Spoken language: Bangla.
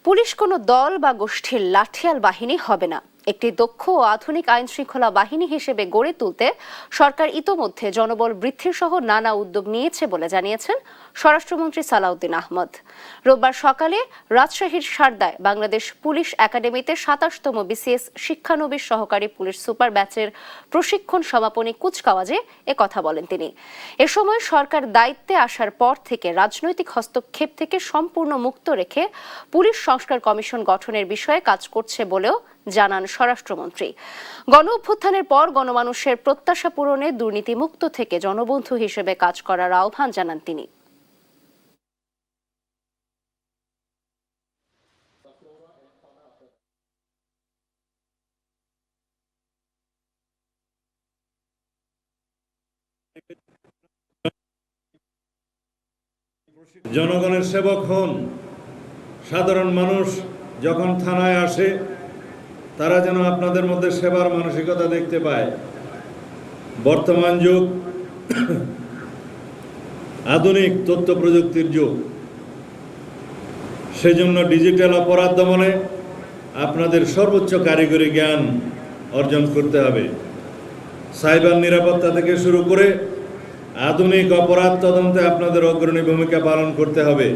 পুলিশ কোনো দল বা গোষ্ঠীর লাঠিয়াল বাহিনী হবে না। একটি দক্ষ ও আধুনিক আইন শৃঙ্খলা বাহিনী হিসেবে গড়ে তুলতে সরকার ইতোমধ্যে জনবল বৃদ্ধির সহ নানা উদ্যোগ নিয়েছে বলে জানিয়েছেন স্বরাষ্ট্রমন্ত্রী সালাউদ্দিন আহমদ। রোববার সকালে রাজশাহীর সারদায় বাংলাদেশ পুলিশ একাডেমিতে ২৭তম বিসিএস শিক্ষানবিশ সহকারী পুলিশ সুপার ব্যাচের প্রশিক্ষণ সমাপনী কুচকাওয়াজে একথা বলেন তিনি। এ সময় সরকার দায়িত্বে আসার পর থেকে রাজনৈতিক হস্তক্ষেপ থেকে সম্পূর্ণ মুক্ত রেখে পুলিশ সংস্কার কমিশন গঠনের বিষয়ে কাজ করছে বলেও জানান স্বরাষ্ট্রমন্ত্রী। গণ অভ্যুত্থানের পর গণমানুষের প্রত্যাশা পূরণে দুর্নীতিমুক্ত থেকে জনবন্ধু হিসেবে কাজ করার আহ্বান জানান তিনি। জনগণের সেবক হন। সাধারণ মানুষ যখন থানায় আসে তারা যেন আপনাদের মধ্যে সেবার মানসিকতা দেখতে পায়। বর্তমান যুগ আধুনিক তথ্য প্রযুক্তির যুগ, সেজন্য ডিজিটাল অপরাধ দমনে আপনাদের সর্বোচ্চ কারিগরি জ্ঞান অর্জন করতে হবে। সাইবার নিরাপত্তা থেকে শুরু করে আধুনিক অপরাধ তদন্তে আপনাদের অগ্রণী ভূমিকা পালন করতে হবে।